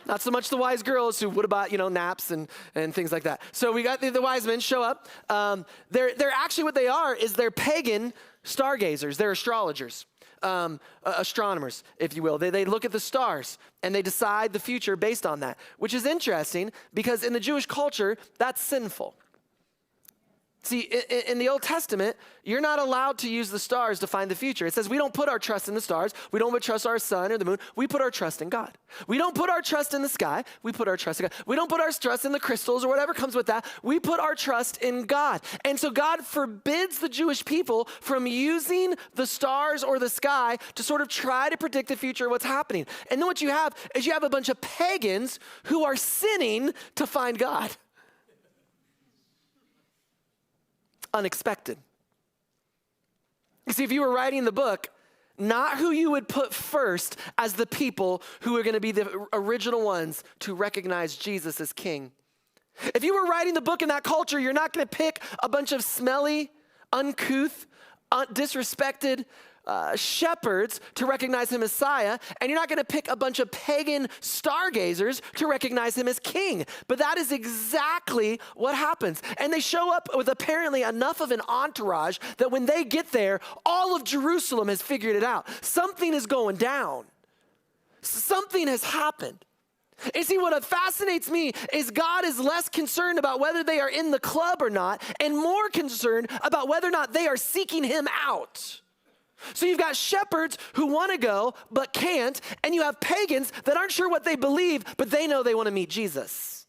Not so much the wise girls who would have bought, naps and things like that. So we got the wise men show up. They're actually what they are is they're pagan stargazers. They're astrologers, astronomers, if you will. They look at the stars and they decide the future based on that, which is interesting because in the Jewish culture, that's sinful. See, in the Old Testament, you're not allowed to use the stars to find the future. It says we don't put our trust in the stars. We don't trust our sun or the moon. We put our trust in God. We don't put our trust in the sky. We put our trust in God. We don't put our trust in the crystals or whatever comes with that. We put our trust in God. And so God forbids the Jewish people from using the stars or the sky to sort of try to predict the future of what's happening. And then what you have is you have a bunch of pagans who are sinning to find God. Unexpected. You see, if you were writing the book, not who you would put first as the people who are going to be the original ones to recognize Jesus as king. If you were writing the book in that culture, you're not going to pick a bunch of smelly, uncouth, disrespected shepherds to recognize him as Messiah, and you're not going to pick a bunch of pagan stargazers to recognize him as king. But that is exactly what happens. And they show up with apparently enough of an entourage that when they get there, all of Jerusalem has figured it out. Something is going down. Something has happened. And see, what fascinates me is God is less concerned about whether they are in the club or not, and more concerned about whether or not they are seeking him out. So you've got shepherds who want to go but can't, and you have pagans that aren't sure what they believe, but they know they want to meet Jesus.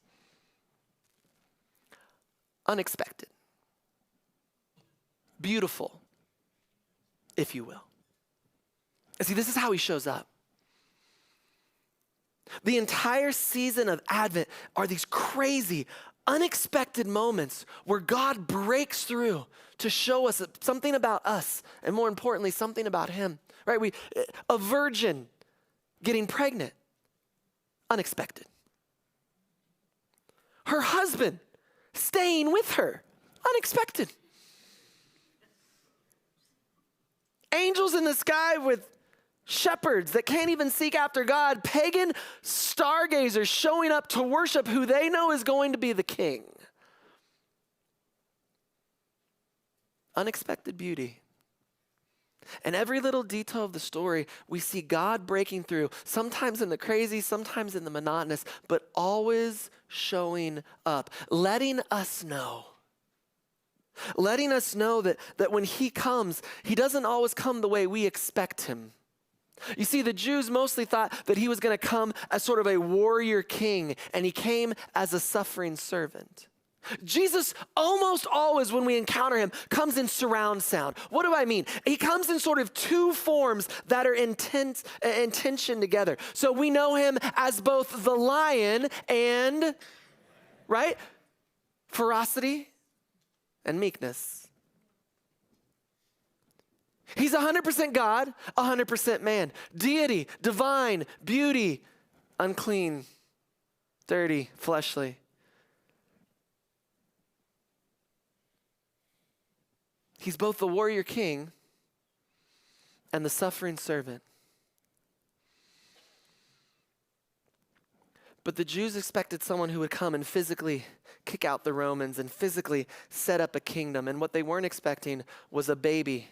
Unexpected. Beautiful, if you will. And see, this is how he shows up. The entire season of Advent are these crazy, unexpected moments where God breaks through to show us something about us, and more importantly, something about him, right? A virgin getting pregnant, unexpected. Her husband staying with her, unexpected. Angels in the sky with shepherds that can't even seek after God, pagan stargazers showing up to worship who they know is going to be the king. Unexpected beauty. And every little detail of the story, we see God breaking through, sometimes in the crazy, sometimes in the monotonous, but always showing up, letting us know that when he comes, he doesn't always come the way we expect him. You see, the Jews mostly thought that he was going to come as sort of a warrior king, and he came as a suffering servant. Jesus almost always, when we encounter him, comes in surround sound. What do I mean? He comes in sort of two forms that are in tension together. So we know him as both the lion and, right, ferocity and meekness. He's 100% God, 100% man. Deity, divine, beauty, unclean, dirty, fleshly. He's both the warrior king and the suffering servant. But the Jews expected someone who would come and physically kick out the Romans and physically set up a kingdom. And what they weren't expecting was a baby.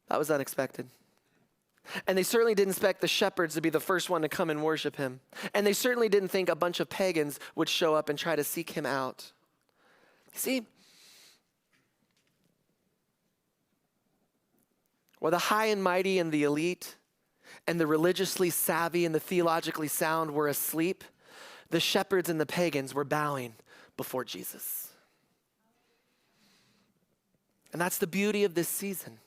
That was unexpected. And they certainly didn't expect the shepherds to be the first one to come and worship him. And they certainly didn't think a bunch of pagans would show up and try to seek him out. See, where the high and mighty and the elite and the religiously savvy and the theologically sound were asleep, the shepherds and the pagans were bowing before Jesus. And that's the beauty of this season.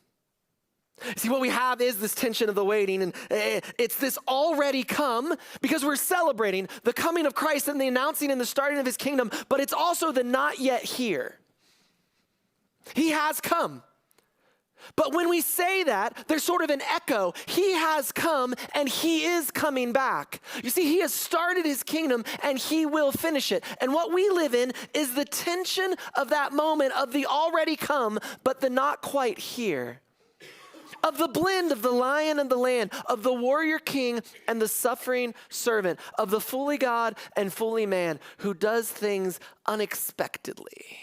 See, what we have is this tension of the waiting, and it's this already come because we're celebrating the coming of Christ and the announcing and the starting of his kingdom, but it's also the not yet here. He has come. But when we say that, there's sort of an echo. He has come and he is coming back. You see, he has started his kingdom and he will finish it. And what we live in is the tension of that moment of the already come, but the not quite here. of the blend of the lion and the lamb, of the warrior king and the suffering servant, of the fully God and fully man who does things unexpectedly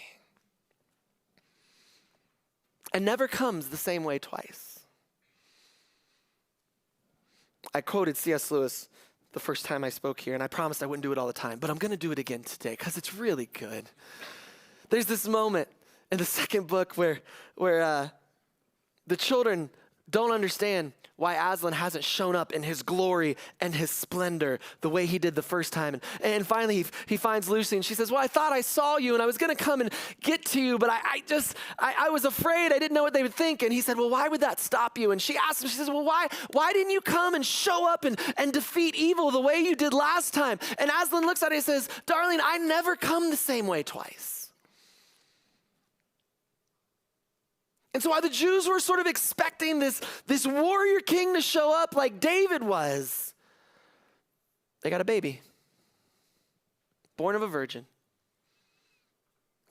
and never comes the same way twice. I quoted C.S. Lewis the first time I spoke here, and I promised I wouldn't do it all the time, but I'm going to do it again today because it's really good. There's this moment in the second book where the children don't understand why Aslan hasn't shown up in his glory and his splendor the way he did the first time. And finally he finds Lucy and she says, well, I thought I saw you and I was going to come and get to you, but I was afraid. I didn't know what they would think. And he said, well, why would that stop you? And she asked him, she says, well, why didn't you come and show up and defeat evil the way you did last time? And Aslan looks at her and says, darling, I never come the same way twice. And so while the Jews were sort of expecting this warrior king to show up like David was, they got a baby, born of a virgin,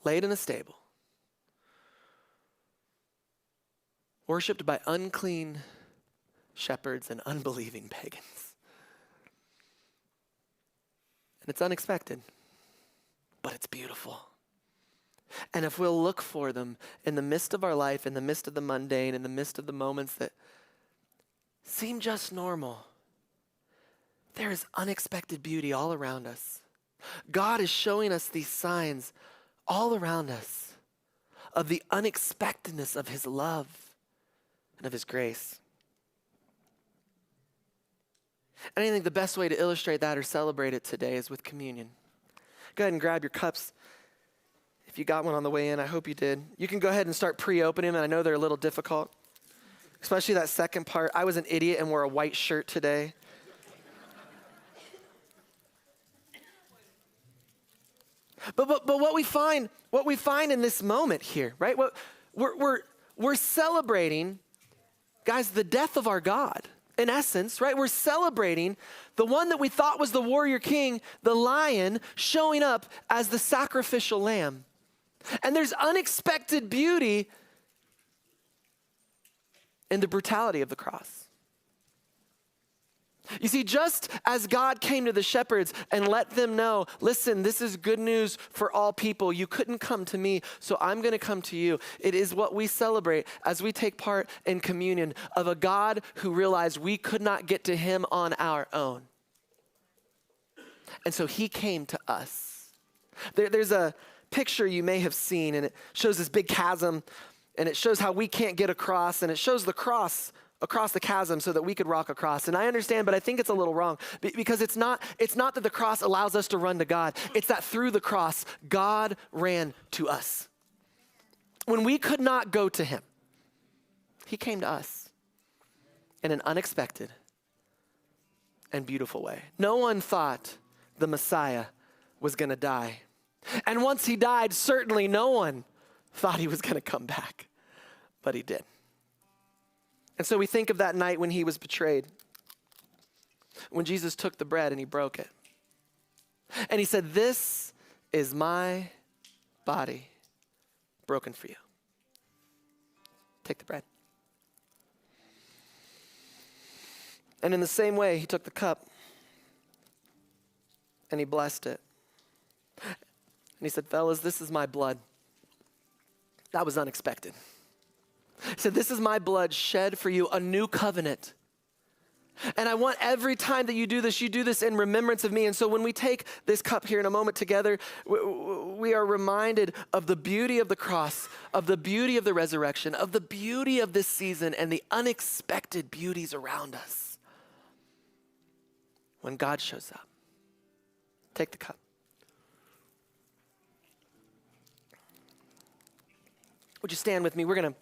laid in a stable, worshiped by unclean shepherds and unbelieving pagans. And it's unexpected, but it's beautiful. And if we'll look for them in the midst of our life, in the midst of the mundane, in the midst of the moments that seem just normal, there is unexpected beauty all around us. God is showing us these signs all around us of the unexpectedness of his love and of his grace. And I think the best way to illustrate that or celebrate it today is with communion. Go ahead and grab your cups. If you got one on the way in, I hope you did. You can go ahead and start pre-opening them. I know they're a little difficult, especially that second part. I was an idiot and wore a white shirt today. But what we find in this moment here, right? We're celebrating, guys, the death of our God. In essence, right? We're celebrating the one that we thought was the warrior king, the lion, showing up as the sacrificial lamb. And there's unexpected beauty in the brutality of the cross. You see, just as God came to the shepherds and let them know, listen, this is good news for all people. You couldn't come to me, so I'm going to come to you. It is what we celebrate as we take part in communion of a God who realized we could not get to him on our own. And so he came to us. There's a picture you may have seen, and it shows this big chasm, and it shows how we can't get across, and it shows the cross across the chasm so that we could walk across. And I understand, but I think it's a little wrong because it's not that the cross allows us to run to God. It's that through the cross, God ran to us. When we could not go to him, he came to us in an unexpected and beautiful way. No one thought the Messiah was going to die. And once he died, certainly no one thought he was going to come back, but he did. And so we think of that night when he was betrayed, when Jesus took the bread and he broke it. And he said, this is my body broken for you. Take the bread. And in the same way, he took the cup and he blessed it. And he said, fellas, this is my blood. That was unexpected. He said, this is my blood shed for you, a new covenant. And I want every time that you do this in remembrance of me. And so when we take this cup here in a moment together, we are reminded of the beauty of the cross, of the beauty of the resurrection, of the beauty of this season and the unexpected beauties around us when God shows up. Take the cup. Would you stand with me? We're going to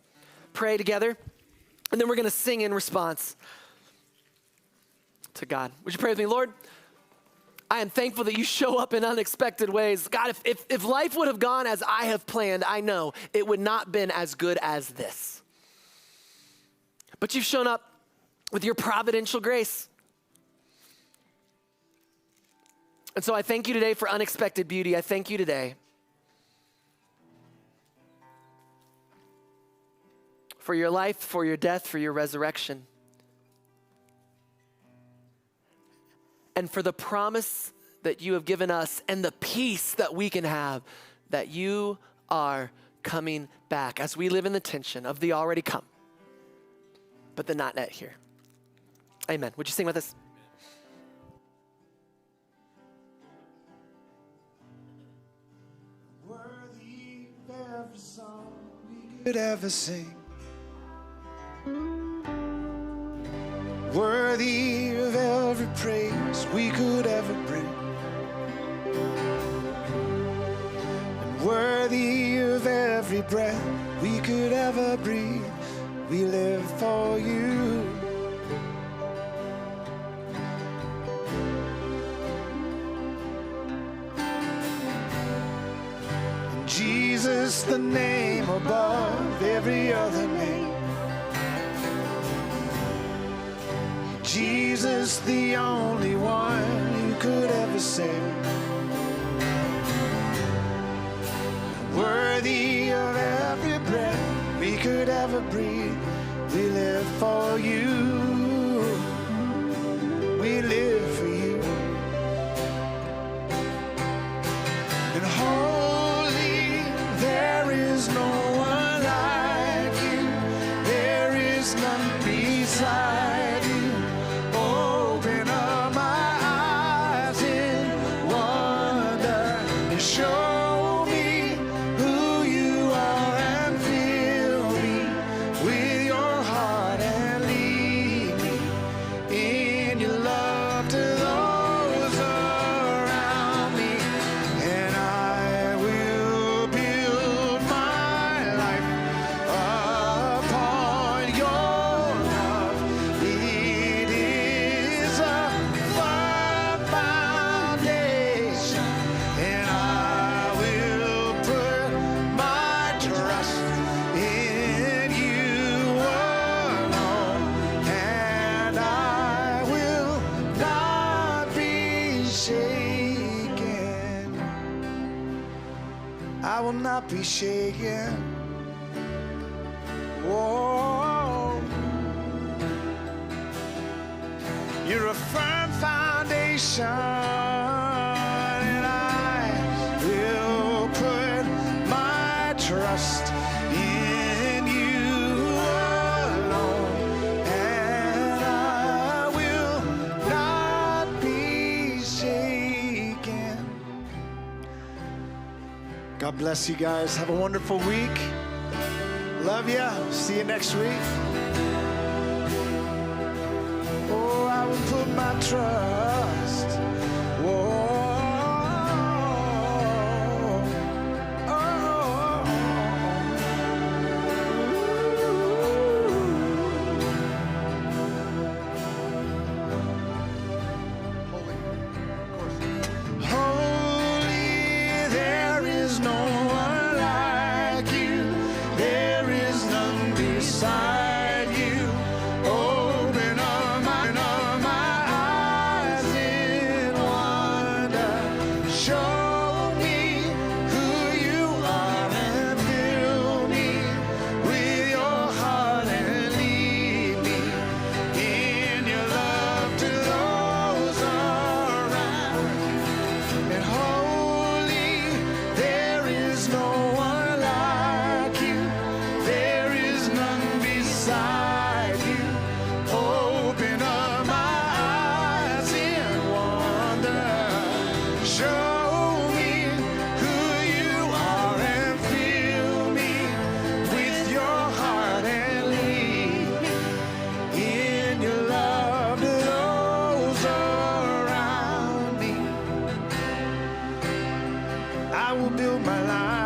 pray together, and then we're going to sing in response to God. Would you pray with me? Lord, I am thankful that you show up in unexpected ways. God, if life would have gone as I have planned, I know it would not have been as good as this. But you've shown up with your providential grace. And so I thank you today for unexpected beauty. I thank you today for your life, for your death, for your resurrection, and for the promise that you have given us and the peace that we can have, that you are coming back as we live in the tension of the already come, but the not yet here. Amen. Would you sing with us? Worthy of every song we could ever sing. Worthy of every praise we could ever bring. And worthy of every breath we could ever breathe. We live for you. And Jesus, the name above every other name. Jesus, the only one who could ever save. Worthy of every breath we could ever breathe. We live for you. We live for you. And holy, there is no one like you. There is none beside you. Open up my eyes in wonder and show me who you are and fill me with your heart and lead me in your love to those around me. And I will build my life upon your love. It is a firm foundation, and I will put my trust in you alone, and I will not be shaken. I will not be shaken. Whoa. You're a firm foundation, and I will put my trust in you alone, and I will not be shaken. God bless you guys. Have a wonderful week. Love ya. See you next week. Oh, I will put my trust. Whoa. Holy, there is no one like you. There is none beside you. Open up my eyes in wonder. Show me who you are and fill me with your heart and lead me in your love to those around. And holy, there is no one like you. There is none beside you. Open up my eyes in wonder. Show me who you are and fill me with your heart and lead me in your love to those around me. I will build my life